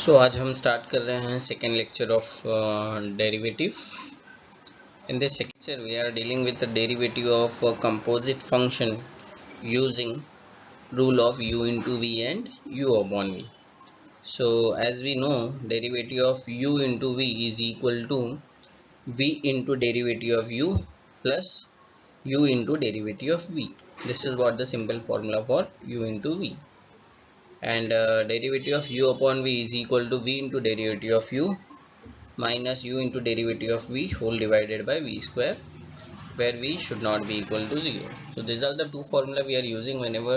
सो आज हम स्टार्ट कर रहे हैं second lecture of derivative. In this lecture we are dealing with the derivative of a composite function using rule of u into v and u upon v. So as we know, derivative of u into v is equal to v into derivative of u plus u into derivative of v. This is what the simple formula for u into v. And derivative of u upon v is equal to v into derivative of u minus u into derivative of v whole divided by v square, where v should not be equal to 0. So these are the two formula we are using whenever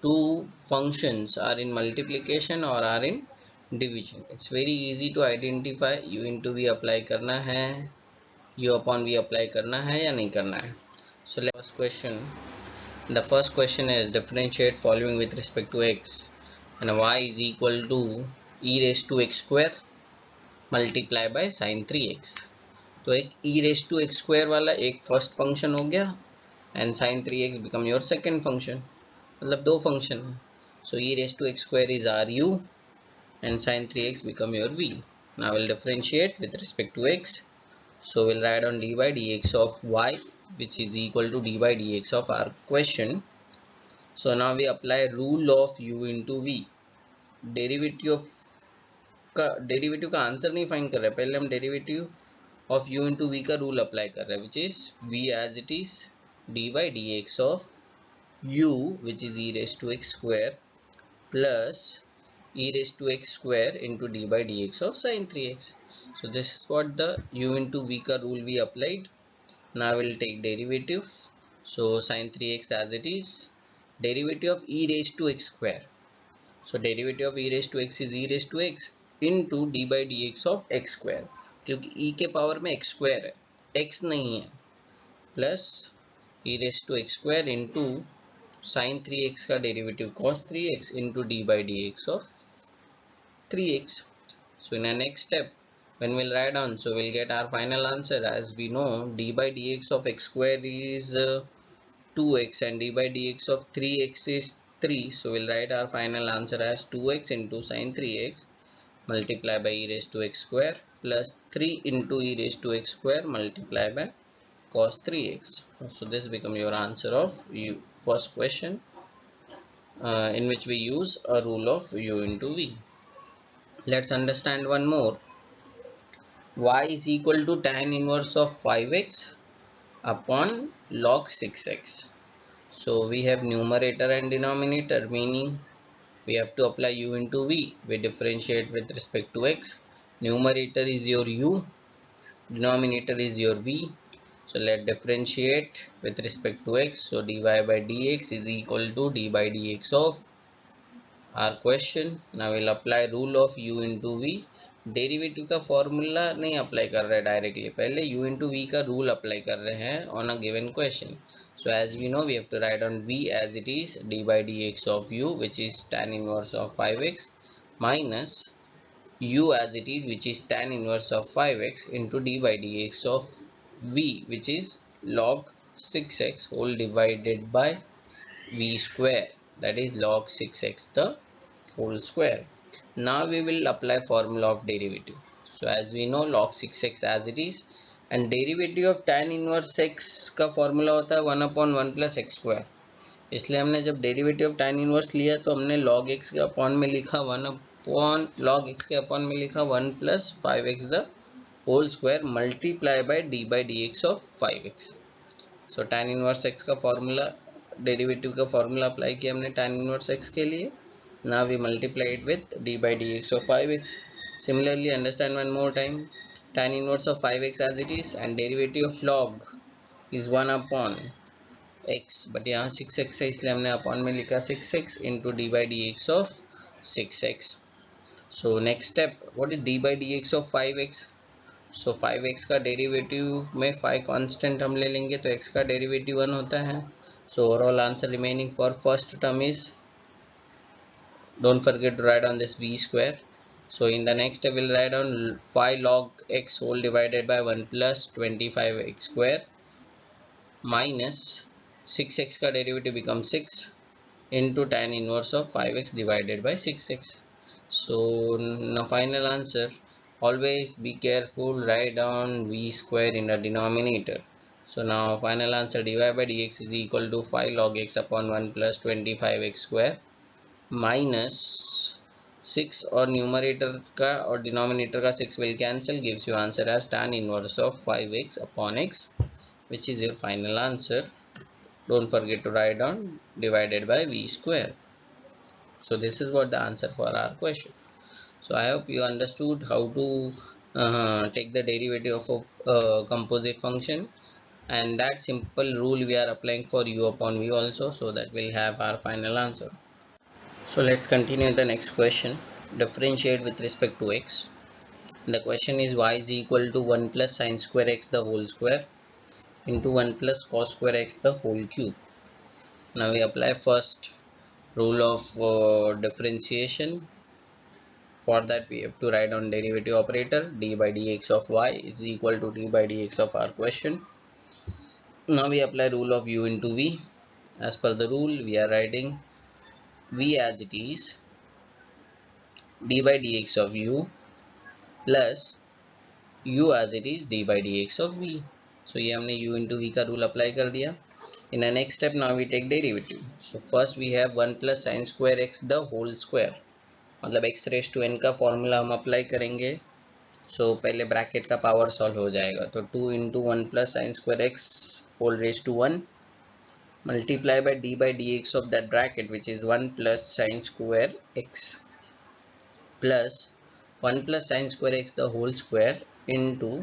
two functions are in multiplication or are in division. It's very easy to identify u into v apply करना है, u upon v apply करना है या नहीं करना है. So let's question. The first question is differentiate following with respect to x, and y is equal to e raised to x square multiply by sine 3x. तो एक e raise to x square वाला एक first function हो गया and sine 3x become your second function, मतलब दो function है. So e raise to x square is our U and sin 3x become your v. Now we'll differentiate with respect to x. So we'll write on d by dx of y, which is equal to d by dx of our question. So now we apply rule of u into v. Derivative का answer नहीं find कर रहे, पहले हम derivative of u into V का rule apply कर रहे हैं, which is v as it is D by D x of u which is e raise to x square plus e raise to x square into D by D x of sine 3x. So this is what the u into v का rule we applied. Now we'll take derivative. So sin 3x as it is, derivative of e raised to x square. So derivative of e raised to x is e raised to x into d by dx of x square, क्योंकि e के power में x square है, x नहीं है, plus e raise to x square into sine 3x का derivative cos 3x इंटू d by dx of 3x. So in our next step, when we'll write down, so we'll get our final answer. As we know, d by dx of x square is 2x and d by dx of 3x is 3. So we'll write our final answer as 2x into sin 3x multiply by e raised to x square plus 3 into e raised to x square multiply by cos 3x. So this become your answer of first question, in which we use a rule of u into v. Let's understand one more. Y is equal to tan inverse of 5x upon log 6x. So we have numerator and denominator, meaning we have to apply u into v. We differentiate with respect to x. Numerator is your u, denominator is your v. So let differentiate with respect to x. So dy by dx is equal to d by dx of our question. Now we'll apply rule of u into v. Derivative का formula नहीं apply कर रहे directly, पहले u into v का rule apply कर रहे हैं on a given question. So as we know, we have to write on v as it is d by dx of u, which is tan inverse of 5x, minus u as it is, which is tan inverse of 5x, into d by dx of v, which is log 6x whole divided by v square, that is log 6x the whole square. Now we will apply formula of derivative. So as we know, log 6x as it is, and derivative of tan inverse x का formula होता है 1 upon 1 plus x square. इसलिए हमने जब derivative of tan inverse लिया तो हमने log x के अपॉन में लिखा 1 अपॉन log x के अपॉन में लिखा 1 plus 5x the whole square multiply by d by dx of 5x. So tan inverse x का फॉर्मूला, डेरिवेटिव का फॉर्मूला अप्लाई किया हमने tan इनवर्स x के लिए. Now we multiply it with d by dx of 5x. Similarly, understand one more time. Tan inverse of 5x as it is, and derivative of log is 1 upon x, but यहाँ 6x है इसलिए हमने upon में लिखा 6x into d by dx of 6x. So next step, what is d by dx of 5x? So 5x का derivative में 5 constant हम ले लेंगे तो x का डेरिवेटिव 1 होता है. So overall answer remaining for first term is, don't forget to write on this v square. So in the next step we'll write on 5 log x whole divided by 1 plus 25x square minus 6x का derivative becomes 6 into tan inverse of 5x divided by 6x. So now final answer, always be careful, write down v square in the denominator. So now final answer, dy by dx is equal to 5 log x upon 1 plus 25x square minus 6, और numerator का और denominator का 6 will cancel, gives you answer as tan inverse of 5x upon x, which is your final answer. Don't forget to write down divided by v square. So this is what the answer for our question. So I hope you understood how to take the derivative of a composite function, and that simple rule we are applying for u upon v also, so that we'll have our final answer. So let's continue the next question. Differentiate with respect to x. The question is y is equal to 1 plus sine square x the whole square into 1 plus cos square x the whole cube. Now we apply first rule of differentiation. For that we have to write down derivative operator, d by dx of y is equal to d by dx of our question. Now we apply rule of u into v. As per the rule, we are writing v as it is, d by dx of u plus u as it is, d by dx of v. So ये हमने u into v का rule apply कर दिया. In the next step, now we take derivative. So first we have 1 plus sin square x the whole square, मतलब x raised to n का formula हम apply करेंगे. सो पहले ब्रैकेट का power solve हो जाएगा, तो 2 into 1 plus sine square X whole raise to 1 multiply by D by D x of that bracket which is 1 plus sine square X plus 1 plus sine square X the whole square into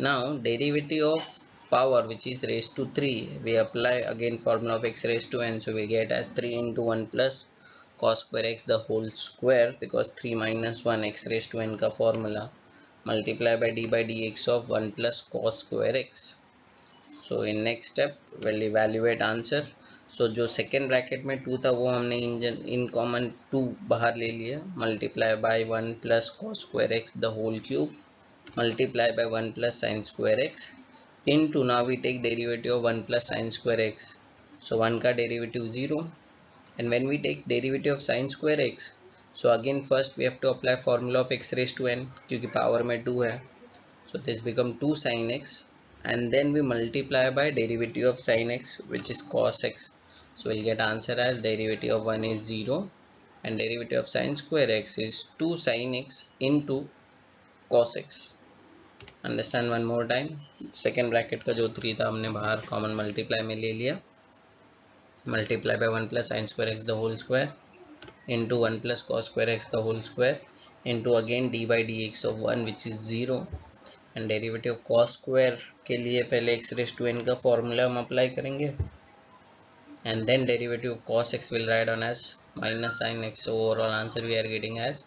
now derivative of power which is raised to 3, we apply again formula of x raised to n, so we get as 3 into 1 plus cos square x the whole square, because 3 minus 1 x raised to n का formula, multiply by d by dx of 1 plus cos square x. So in next step we'll evaluate answer. So जो second bracket में 2 था वो हमने in common 2 बाहर ले लिया, multiply by 1 plus cos square x the whole cube multiply by 1 plus sin square x into, now we take derivative of 1 plus sin square x, so 1 का derivative 0, and when we take derivative of sin square x, so again first we have to apply formula of x raised to n क्योंकि power में 2 है, so this become 2 sin x, and then we multiply by derivative of sin x which is cos x, so we'll get answer as derivative of 1 is 0 and derivative of sin square x is 2 sin x into cos x. Understand one more time, second bracket का जो 3 था हमने बाहर common multiply में ले लिया, multiply by 1 plus sine square X the whole square into 1 plus cos square X the whole square into again D by D x of 1 which is 0, and derivative cos square के लिए पहले X raise to N का formula हम apply करेंगे, and then derivative of cos x will write on as minus sin x. So overall answer we are getting as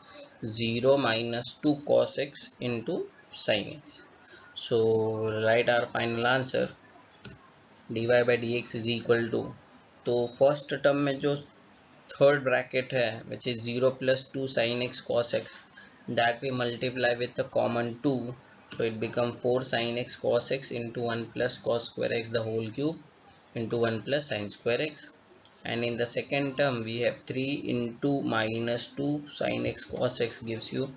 0 minus 2 cos x into sin x. So write our final answer, dy by dx is equal to, तो first term में जो third bracket है which is 0 plus 2 sin x cos x, that we multiply with the common 2, so it become 4 sin x cos x into 1 plus cos square x the whole cube into 1 plus sin square x, and in the second term we have 3 into minus 2 sin x cos x gives you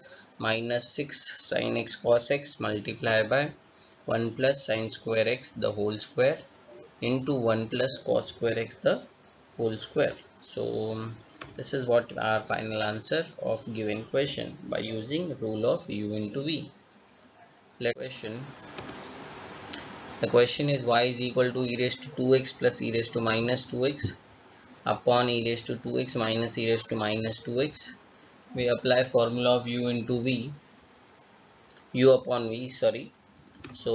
minus 6 sin x cos x multiply by 1 plus sin square x the whole square into 1 plus cos square x the whole square. So this is what our final answer of given question by using rule of u into v. The question is y is equal to e raised to 2x plus e raised to minus 2x upon e raised to 2x minus e raised to minus 2x. We apply formula of u into v, u upon v, sorry. So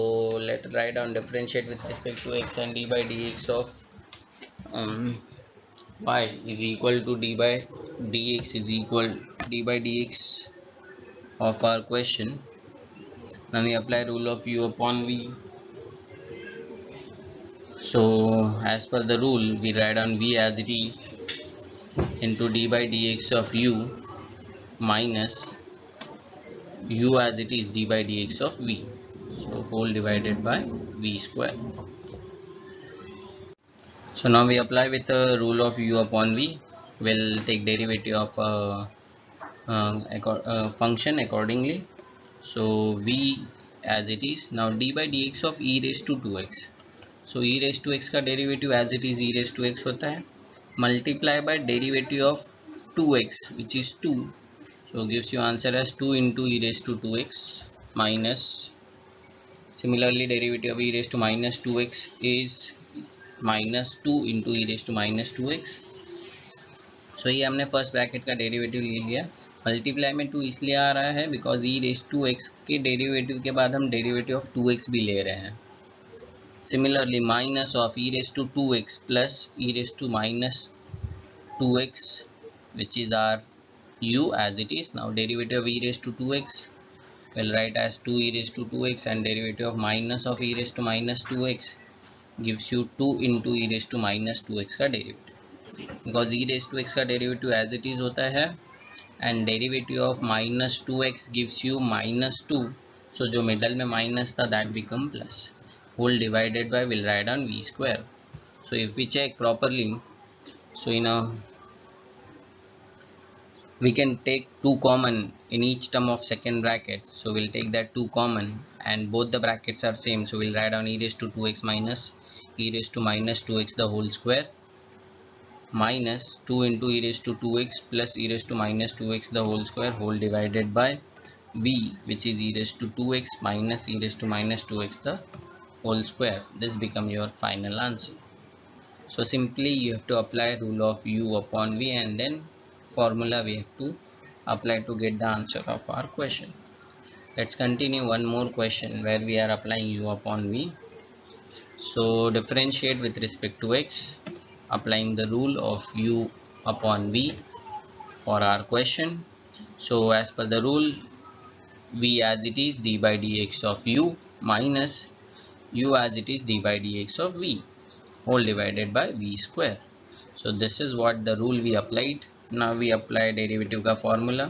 let's write down differentiate with respect to x, and d by dx of y is equal to d by dx is equal d by dx of our question. Now we apply rule of u upon v. So as per the rule, we write on v as it is into d by dx of u minus u as it is d by dx of v, so whole divided by v square. So now we apply with the rule of u upon v. We'll take derivative of function accordingly. So v as it is. Now d by dx of e raised to 2x. So e raised to x का derivative as it is e raised to x होता है, multiply by derivative of 2x which is 2. So gives you answer as 2 into e raised to 2x minus, similarly derivative of e raised to minus 2x is minus 2 into e raised to minus 2x. सो ये हमने first bracket का derivative ले लिया, multiply में 2 इसलिए आ रहा है because E raise to X के डेरिवेटिव के बाद हम डेरिवेटिव ऑफ 2x भी ले रहे हैं. Similarly minus of E raise to 2x plus E raise to minus 2x which is our u as it is. Now derivative of e raised to 2x will write as 2 e raised to 2x and derivative of minus of e raised to minus 2x gives you 2 into e raised to minus 2x का derivative, because E raise to X का derivative as it is होता है and derivative of minus 2x gives you minus 2. So जो middle में minus था that become plus, whole divided by will write on v square. So if we check properly, so in a we can take 2 common in each term of second bracket, so we'll take that 2 common and both the brackets are same, so we'll write down e raised to 2x minus e raised to minus 2x the whole square minus 2 into e raised to 2x plus e raised to minus 2x the whole square whole divided by v which is e raised to 2x minus e raised to minus 2x the whole square. This become your final answer. So simply you have to apply rule of u upon v and then formula we have to apply to get the answer of our question. Let's continue one more question where we are applying u upon v. So differentiate with respect to x, applying the rule of u upon v for our question. So as per the rule, v as it is d by dx of u minus u as it is d by dx of v whole divided by v square. So this is what the rule we applied. Now we apply derivative ka formula.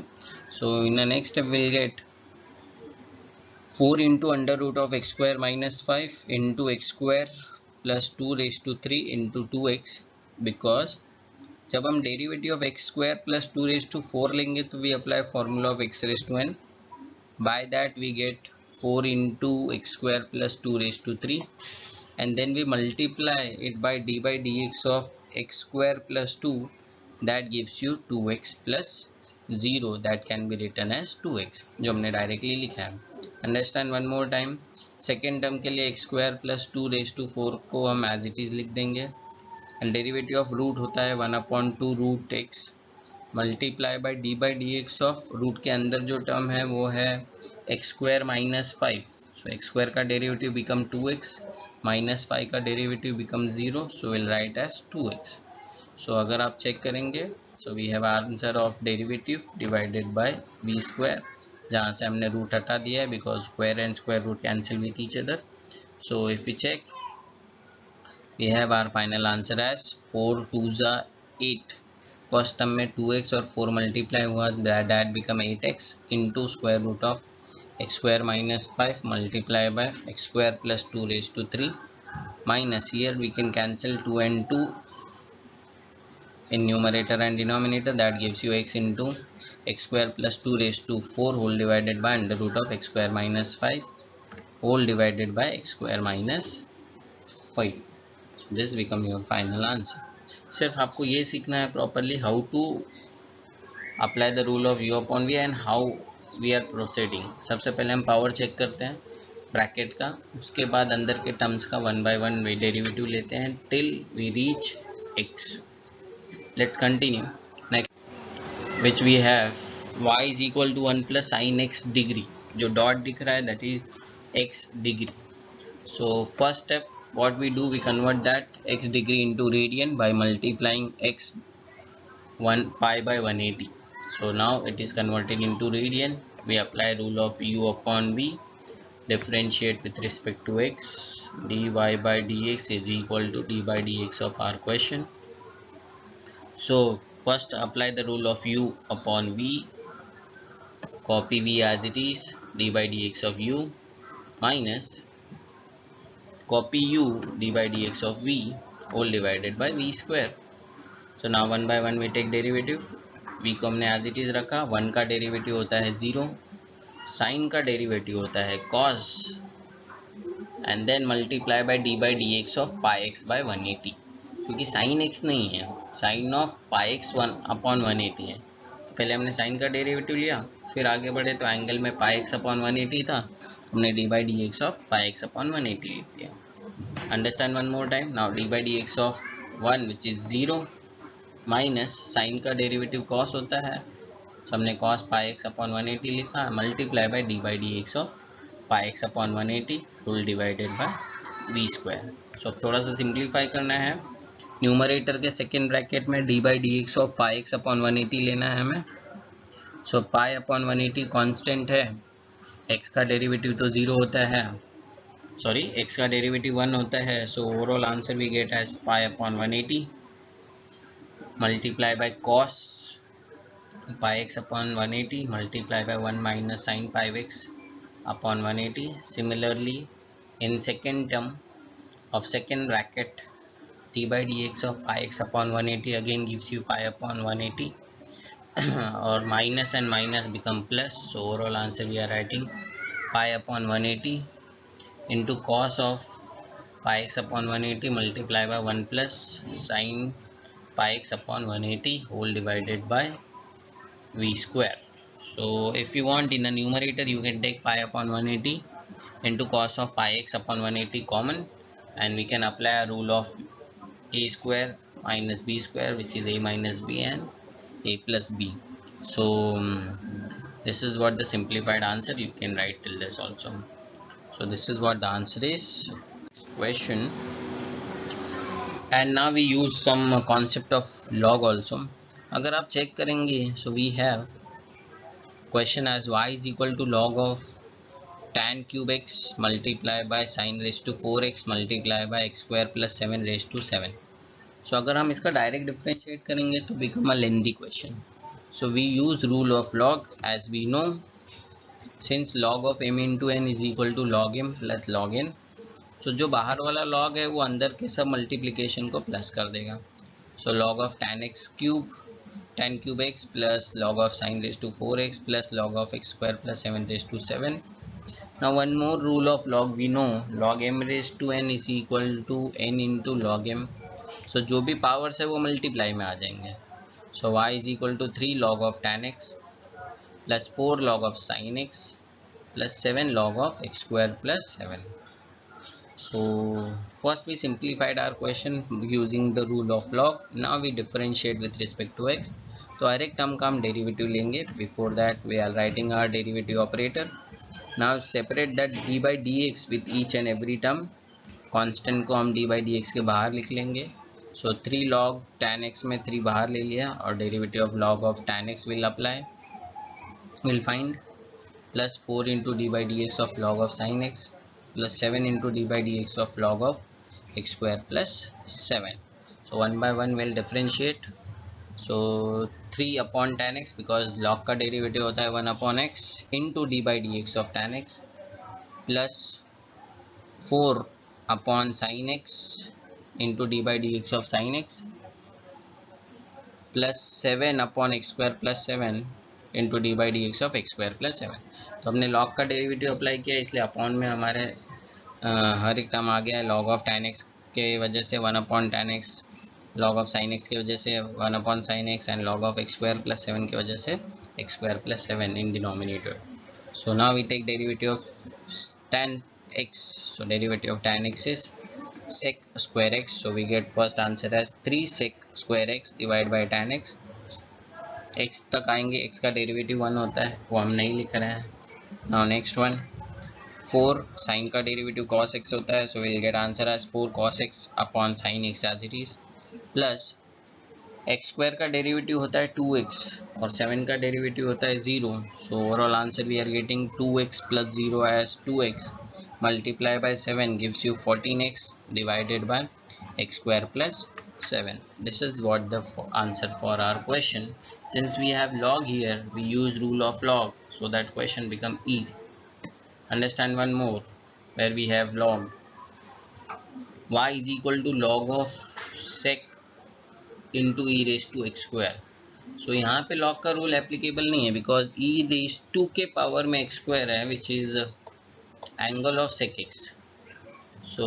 So in the next step we'll get 4 into under root of x square minus 5 into x square plus 2 raised to 3 into 2x, because जब हम derivative of X square plus 2 raise to 4 लेंगे तो we apply formula of X raise to N, by that we get 4 into x square plus 2 raised to 3 and then we multiply it by d by dx of x square plus 2, that gives you 2x plus 0 that can be written as 2x जो हमने directly लिखा है. Understand one more time. Second term के लिए X square plus 2 raise to 4 को हम as it is लिख देंगे एंड डेरिवेटिव ऑफ रूट होता है 1/2 root X multiply by D by D x of root के अंदर जो टर्म है वो है x square minus 5. So X square का डेरिवेटिव बिकम 2x माइनस 5 का derivative become 0, so will write as 2x. So अगर आप चेक करेंगे so we have answer of derivative divided by we square, जहाँ से हमने रूट हटा दिया है because square and square root cancel with each other. So if we check we have our final answer as 4 2s are 8. First term में 2x और 4 multiply हुआ that become 8x into square root of x square minus 5 multiply by x square plus 2 raised to 3 minus, here we can cancel 2 and 2 in numerator and denominator, that gives you x into x square plus 2 raised to 4 whole divided by under root of x square minus 5 whole divided by x square minus 5. This become your final answer. सिर्फ आपको ये सीखना है properly how to apply the rule of U upon V and how we are proceeding. सबसे पहले हम power check करते हैं ब्रैकेट का, उसके बाद अंदर के टर्म्स का 1 by 1 डेरिवेटिव लेते हैं till we reach x. Let's continue. Next which we have y is equal to 1 plus sine x degree, जो डॉट दिख रहा है that is x degree. So first step what we do, we convert that x degree into radian by multiplying x 1 pi by 180. So now it is converted into radian. We apply rule of u upon v, differentiate with respect to x, dy by dx is equal to d by dx of our question. So first apply the rule of u upon v, copy v as it is, d by dx of u minus copy u d by dx of v whole divided by v square. So now 1 by 1 we take derivative, v को हमने as it is रखा, 1 का derivative होता है 0, sign का derivative होता है cos, and then multiply by D x of pi X by 180, क्योंकि साइन एक्स नहीं है, साइन ऑफ पाई एक्स 1/180 है। तो पहले हमने साइन का डेरिवेटिव लिया, फिर आगे बढ़े तो एंगल में पाई एक्स अपॉन 180 था, हमने D x of pi x upon 180 लिख दिया। Understand one more time. Now D x of 1 which is 0 minus sine का डेरिवेटिव कॉस होता है, तो हमने कॉस पाई एक्स अपॉन 180 लिखा, multiply by D x of pi x upon 180 rule divided by we square. So थोड़ा सा simplify करना है, न्यूमरेटर के सेकेंड ब्रैकेट में d x of pi x upon 180 लेना है हमें। सो पाई अपॉन 180 कांस्टेंट है, एक्स का डेरिवेटिव तो 0 होता है, सॉरी एक्स का डेरिवेटिव 1 होता है, so overall answer we get as pi upon 180 multiply by cos pi x upon 180 multiply by 1 minus sin pi x upon 180. Similarly, in second term of second bracket, dx of pi x upon 180 again gives you pi upon 180 or minus and minus become plus, so overall answer we are writing pi upon 180 into cos of pi x upon 180 multiply by 1 plus sin pi x upon 180 whole divided by v square. So if you want in the numerator you can take pi upon 180 into cos of pi x upon 180 common, and we can apply a rule of a square minus b square, which is a minus b and a plus b. So this is what the simplified answer, you can write till this also. So this is what the answer is question. And now we use some concept of log also. अगर आप check करेंगे, so we have question as y is equal to log of tan cube x multiply by sin raised to 4x multiply by x square plus 7 raised to 7. So अगर हम इसका direct differentiate करेंगे तो become a lengthy question. So we use rule of log, as we know, since log of m into n is equal to log m plus log n. So जो बाहर वाला log है वो अंदर के सब मल्टीप्लिकेशन को प्लस कर देगा. So log of tan cube x plus log of sin raised to 4x plus log of x square plus 7 raised to 7. Now one more rule of log we know, log m raised to n is equal to n into log m. So जो भी powers है वो multiply में आ जाएंगे. So y is equal to 3 log of tan x plus 4 log of sin x plus 7 log of x square plus 7. So first we simplified our question using the rule of log. Now we differentiate with respect to x. तो हर एक term का हम derivative लेंगे. Before that we are writing our derivative operator. Now separate that d by dx with each and every term. Constant को हम d by dx के बाहर लिख लेंगे. So 3 log tan x में 3 बाहर ले लिया और derivative of log of tan x will apply. We'll find plus 4 into d by dx of log of sin x plus 7 into d by dx of log of x square plus 7. So one by one we'll differentiate. So 3 upon tan x, because log का derivative होता है 1 upon x into d by dx of tan x plus 4 upon sin x into d by dx of sin x plus 7 upon x square plus 7 into d by dx of x square plus 7. तो हमने log का derivative apply किया, इसलिए upon में हमारे हर एक term आ गया है. log of tan x के वजह से 1 upon tan x, log of sin x की वजह से 1 upon sin x and log of x square plus 7 की वजह से x square plus 7 in denominator. So now we take derivative of tan x. So derivative of tan x is sec square x. So we get first answer as 3 sec square x divided by tan x. x तक आएंगे, x का derivative 1 होता है, वो हम नहीं लिख रहे हैं. Now next one, 4 sin का डेरिवेटिव cos x होता है, so we'll get answer as 4 cos x upon sin x as it is plus x square का डेरिवेटिव होता है 2x और 7 का डेरिवेटिव होता है 0. So overall answer we are getting 2x plus 0 as 2x multiply by 7 gives you 14x divided by x square plus 7. This is what the answer for our question. Since we have log here, we use rule of log, so that question become easy. Understand one more, where we have log y is equal to log of sec into e raised to x square. सो यहाँ पे log का rule applicable नहीं है because e raise to के power में x square है which is angle of sec x. So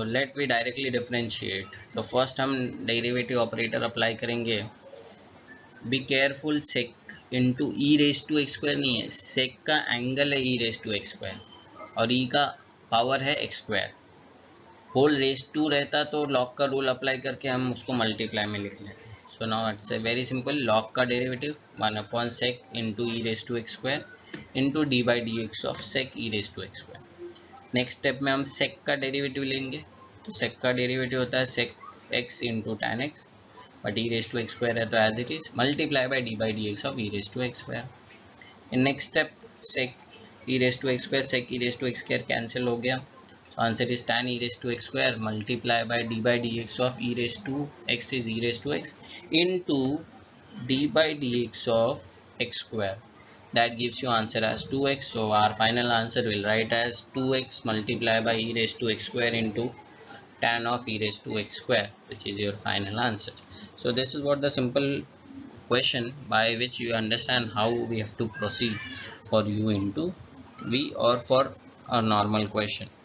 let we directly differentiate. तो first हम डेरिवेटिव ऑपरेटर अप्लाई करेंगे. Be careful, sec into e raise to x square नहीं है, sec का angle है e raise to x square और e का power है x square. Whole raise to रहता तो लॉग का रूल अप्लाई करके हम उसको मल्टीप्लाई में लिख लेते हैं. So now it's very simple. Log का derivative 1 upon sec into e raise to x square into D by D x of sec e raise to x square. Next step में हम सेक का डेरिवेटिव लेंगे. तो सेक का डेरिवेटिव होता है sec x into tan x, but e raise to x square है तो as it is multiply by D x of e raise to x square. In next step sec e raise to x square sec e raise to x square cancel हो गया. So answer is tan e raised to x square multiply by dx of e raised to x is e raised to x into d by dx of x square. That gives you answer as 2x. So our final answer will write as 2x multiply by e raised to x square into tan of e raised to x square, which is your final answer. So this is what the simple question by which you understand how we have to proceed for u into v or for a normal question.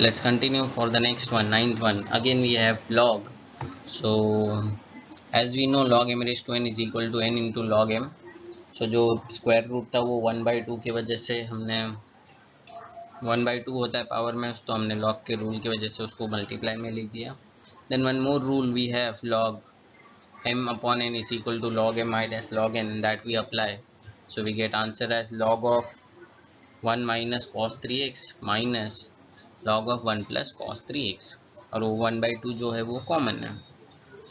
Let's continue for the next one, ninth one. Again we have log. So as we know log m raised to n is equal to n into log m. So जो square root था वो 1/2 की वजह से हमने 1/2 होता है power में, तो हमने लॉग के रूल की वजह से उसको मल्टीप्लाई में लिख दिया. Then one more rule we have log m upon n is equal to log m minus log n, that we apply. So we get answer as log of 1 minus cos 3x minus log of 1 plus cos 3x, और वो 1/2 जो है वो common है.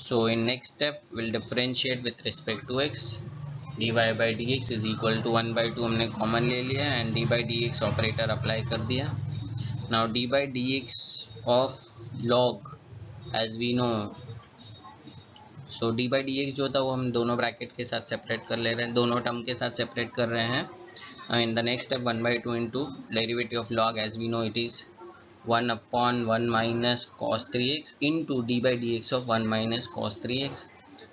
So in next step will differentiate with respect to x. dy by dx is equal to 1/2 हमने common ले लिया and dy by dx operator apply कर दिया. Now dy by dx of log as we know. सो dy by dx जो था वो हम दोनों ब्रैकेट के साथ सेपरेट कर ले रहे हैं, दोनों टर्म के साथ सेपरेट कर रहे हैं. In the next step 1/2 into derivative of log as we know it is 1 upon 1 minus cos 3x into d by dx of 1 minus cos 3x.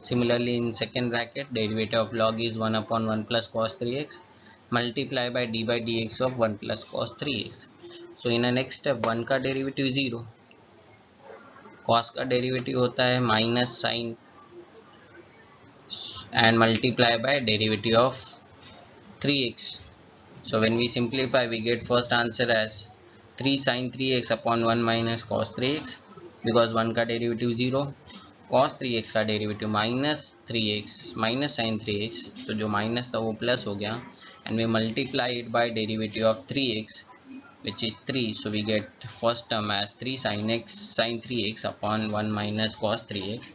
Similarly in second bracket derivative of log is 1 upon 1 plus cos 3x multiply by d by dx of 1 plus cos 3x. So in the next step 1 का derivative 0, cos का derivative होता है minus sine and multiply by derivative of 3x. So when we simplify we get first answer as 3 sin 3x upon 1 minus cos 3x, because 1 का derivative 0, cos 3x का derivative minus 3x minus sin 3x, तो जो minus था वो plus हो गया and we multiply it by derivative of 3x which is 3. So we get first term as 3 sin 3x upon 1 minus cos 3x.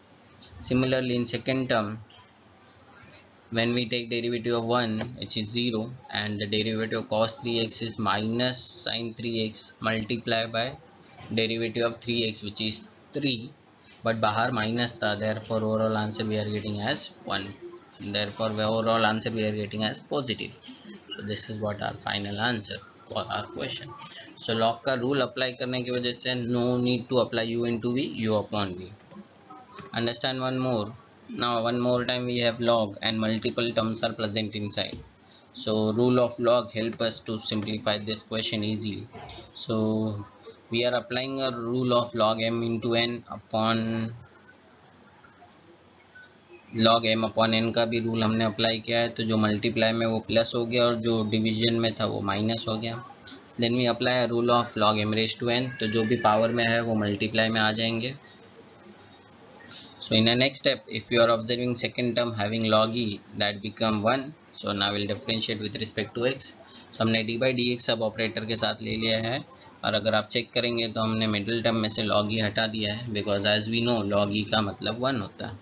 Similarly in second term when we take derivative of 1 which is 0 and the derivative of cos 3x is minus sin 3x multiply by derivative of 3x which is 3, but bahar minus tha, therefore overall answer we are getting as 1, and therefore overall answer we are getting as positive. So this is what our final answer for our question. So log का rule apply करने की वजह से no need to apply u into v, u upon v. Understand one more. Now one more time we have log and multiple terms are present inside. So rule of log help us to simplify this question easily. So we are applying a rule of log m into n upon log m upon n का भी rule हमने apply किया है, तो जो multiply में वो plus हो गया और जो डिवीजन में था वो माइनस हो गया. Then we apply rule of log m raised to n, तो जो भी पावर में है वो मल्टीप्लाई में आ जाएंगे. So in the next step if you are observing second term having log e, that become 1. So now we'll differentiate with respect to x. So हमने d by dx सब ऑपरेटर के साथ ले लिया है, और अगर आप चेक करेंगे तो हमने मिडिल टर्म में से log e हटा दिया है, because as we know log e का मतलब 1 होता है.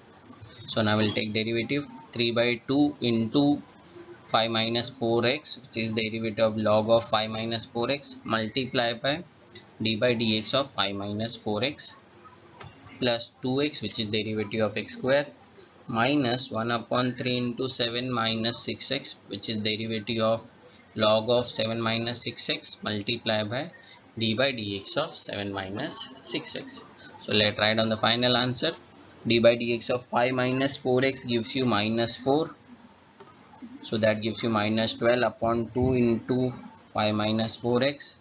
So now we'll take derivative 3/2 into 5 minus 4x which is derivative of log of 5 minus 4x multiply by d by dx of 5 minus 4x plus 2x which is derivative of x square minus 1 upon 3 into 7 minus 6x which is derivative of log of 7 minus 6x multiply by d by dx of 7 minus 6x. So let's write on the final answer. d by dx of 5 minus 4x gives you minus 4. So that gives you minus 12 upon 2 into 5 minus 4x,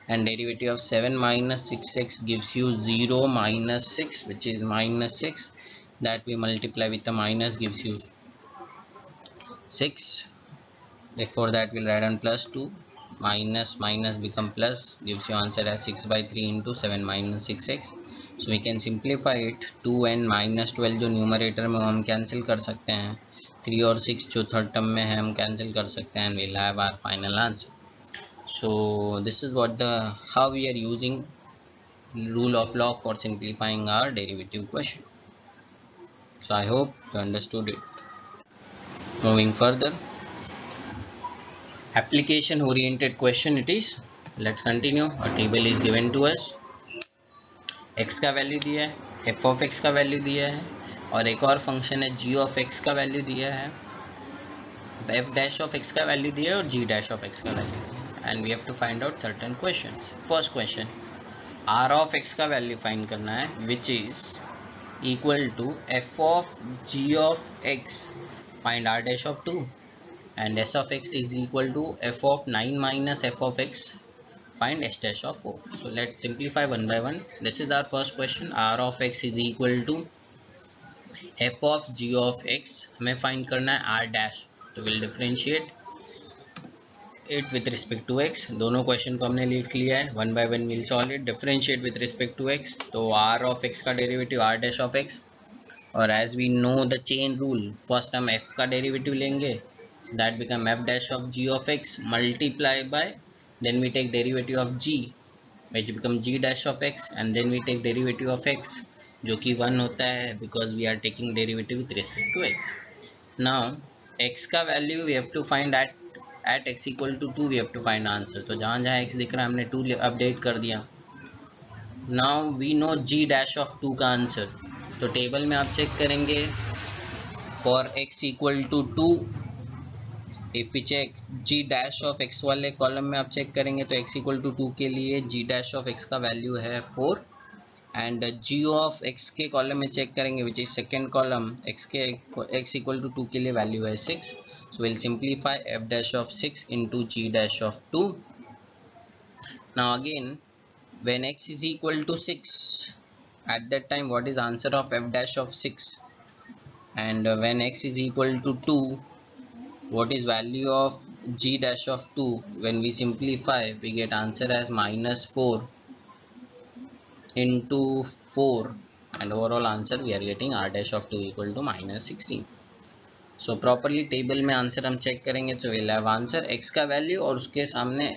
and derivative of 7 minus 6x gives you 0 minus 6, which is minus 6. That we multiply with the minus gives you 6. Before that we'll write on plus 2, minus minus become plus, gives you answer as 6 by 3 into 7 minus 6x. So we can simplify it. 2 and minus 12 जो numerator में हम cancel कर सकते हैं, 3 और 6 जो third term में है हम कैंसिल कर सकते हैं, and we'll have our final answer. So this is what the how we are using rule of log for simplifying our derivative question. So I hope you understood it. Moving further, application oriented question it is. Let's continue. A table is given to us. x का value दिया है, f of x का value दिया है, और एक और function है g of x का वैल्यू दिया है, f dash of x का वैल्यू दिया है और g dash of x का वैल्यू दिया है, and we have to find out certain questions. First question, r of x का वैल्यू फाइंड करना है, which is equal to f of g of x, find r dash of 2, and s of x is equal to f of 9 minus f of x, find s dash of 4. So let's simplify one by one. This is our first question. R of x is equal to f of g of x, हमें find करना है r dash, तो we'll differentiate it with respect to x. दोनों question को हमने लिख लिया है, one by one we'll solve it. Differentiate with respect to x, तो r of x का derivative r dash of x, और as we know the chain rule, first हम f का डेरिवेटिव लेंगे, that become f dash of g of x multiply by, then we take derivative of g which become g dash of x, and then we take derivative of x जो कि 1 होता है because we are taking derivative with respect to x. Now x का value we have to find at x equal to 2, we have to find answer. तो जहाँ जहाँ x दिख रहा है हमने 2 अपडेट कर दिया. Now we know g dash of 2 का आंसर, तो टेबल में आप चेक करेंगे for x equal to 2, if we check g dash of x वाले कॉलम में आप चेक करेंगे तो x equal to 2 के लिए g dash of x का वैल्यू है 4, एंड g of x के कॉलम में चेक करेंगे which is second column, x equal to 2 के लिए वैल्यू है 6. So will simplify f dash of 6 into g dash of 2. now again when x is equal to 6, at that time what is answer of f dash of 6, and when x is equal to 2, what is value of g dash of 2, when we simplify we get answer as minus 4 into 4, and overall answer we are getting r dash of 2 equal to minus 16. so properly table में answer हम check करेंगे तो we'll have answer x का value और उसके सामने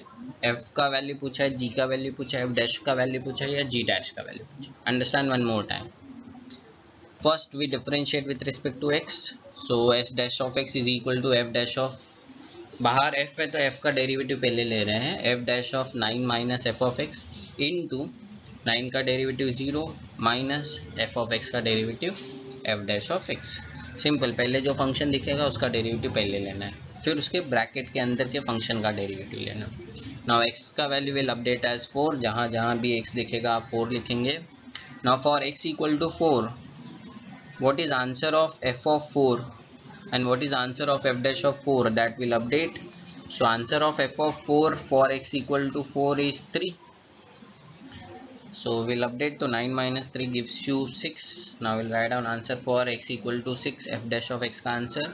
f का value पूछा है, g का वैल्यू पूछा है, f dash का वैल्यू पूछा है या g dash का वैल्यू पूछा है. Understand one more time. First we differentiate with respect to x, so s dash of x is equal to f dash of, बाहर f है तो f का डेरिवेटिव पहले ले रहे हैं, f dash of 9 minus f of x into 9 का derivative 0 minus f of x का derivative f dash of x. Simple, पहले जो फंक्शन दिखेगा उसका डेरिवेटिव पहले लेना है, फिर उसके ब्रैकेट के अंदर के फंक्शन का डेरिवेटिव लेना. नाउ x का वैल्यू विल अपडेट एज 4, जहाँ जहाँ भी x दिखेगा आप 4 लिखेंगे. Now for x equal to 4, what is answer of f of 4 and what is answer of f dash of 4, that will update. so answer of f of 4 for x equal to 4 is 3, so we'll update to 9 minus 3 gives you 6. now we'll write down answer for x equal to 6, f dash of x का answer,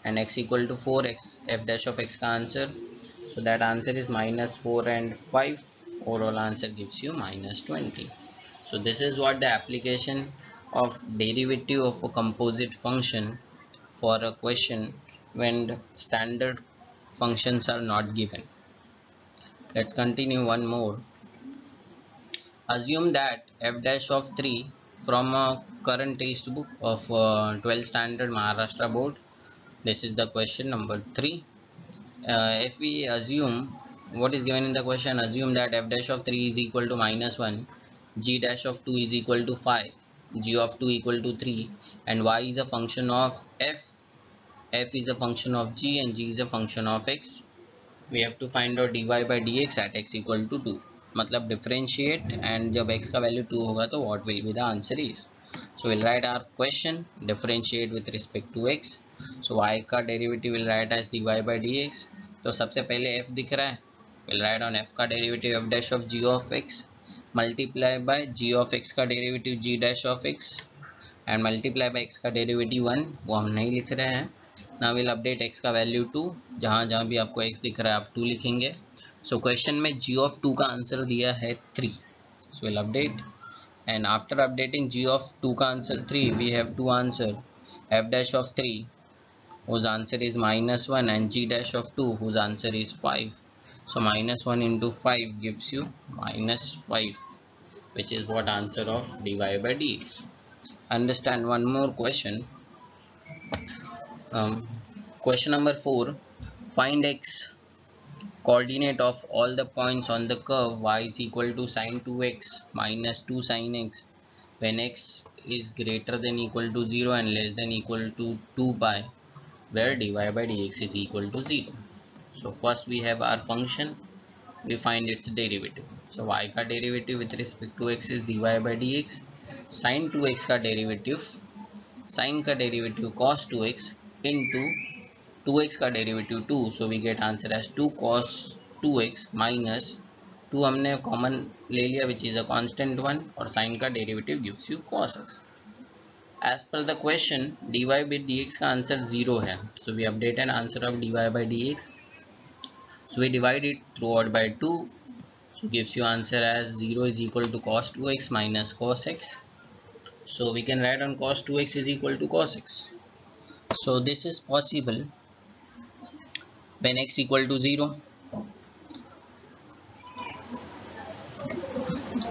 and x equal to 4, f dash of x का answer, so that answer is minus 4 and 5, overall answer gives you minus 20. so this is what the application of derivative of a composite function for a question when standard functions are not given. Let's continue one more. Assume that f dash of 3 from a current textbook of 12th standard Maharashtra board. This is the question number 3. If we assume what is given in the question, assume that f dash of 3 is equal to minus 1, g dash of 2 is equal to 5, g of 2 equal to 3, and y is a function of f is a function of g, and g is a function of x. We have to find out dy by dx at x equal to 2. मतलब differentiate, and जब x का value 2 होगा तो what will be the answer is. So we'll write our question, differentiate with respect to x. So y का derivative will write as dy by dx. तो सबसे पहले f दिख रहा है, we'll write on f का derivative f dash of g of x multiply by g of x का derivative g dash of x and multiply by x का derivative 1, वो हम नहीं लिख रहे हैं. Now we'll update x का वैल्यू 2, जहाँ जहाँ भी आपको x दिख रहा है आप 2 लिखेंगे. So क्वेश्चन में g of 2 का आंसर दिया है 3. So we'll update, and after updating g of 2 का answer 3, we have to answer f dash of 3 whose answer is -1 and g dash of 2 whose answer is 5. So -1 into 5 gives you -5, which is what answer of dy by dx. Understand one more question. Question number 4. Find x coordinate of all the points on the curve y is equal to sin 2x minus 2 sin x when x is greater than equal to 0 and less than equal to 2 pi, where dy by dx is equal to 0. So first we have our function, we find its derivative. So y का derivative with respect to x is dy by dx. Sin 2x का derivative, sin का derivative cos 2x into 2x का derivative 2. So we get answer as 2 cos 2x minus 2 हमने common ले लिया which is a constant 1, और sine का derivative gives you cos x. As per the question dy by dx का answer 0 है. So we update an answer of dy by dx. So we divide it through out by 2. So gives you answer as 0 is equal to cos 2x minus cos x. So we can write on cos 2x is equal to cos x. So this is possible when x equal to 0,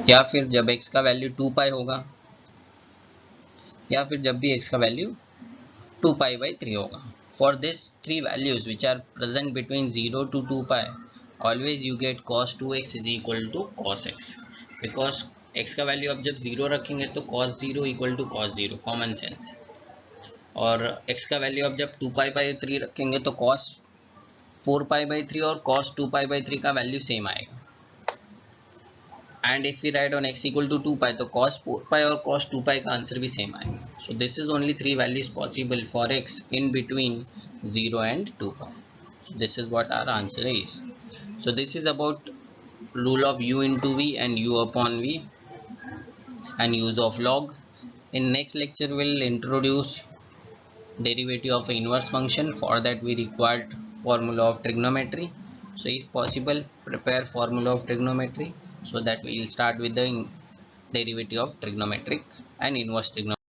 या फिर जब x का value 2 पाई होगा, या फिर जब भी x का वैल्यू 2 पाई बाई 3 होगा. For this 3 values which are present between 0 to 2 पाई, always you get cos 2x is equal to cos x, because x का वैल्यू अब जब 0 रखेंगे तो cos 0 equal to cos 0, common sense. और x का value अब जब 2 पाई बाई 3 रखेंगे तो cos 4 पाई बाई 3 और cos 2 पाई बाई 3 का वैल्यू सेम आएगा. And if we write on x equal to 2 pi, तो cos 4 pi और cos 2 pi का आंसर भी सेम आएगा. So this is only 3 values possible for x in between 0 and 2 pi. So this is what our answer is. So this is about rule of u into v and u upon v and use of log. In next lecture we'll introduce derivative of inverse function. For that we required formula of trigonometry. So if possible, prepare formula of trigonometry, so that we will start with the derivative of trigonometric and inverse trigonometry.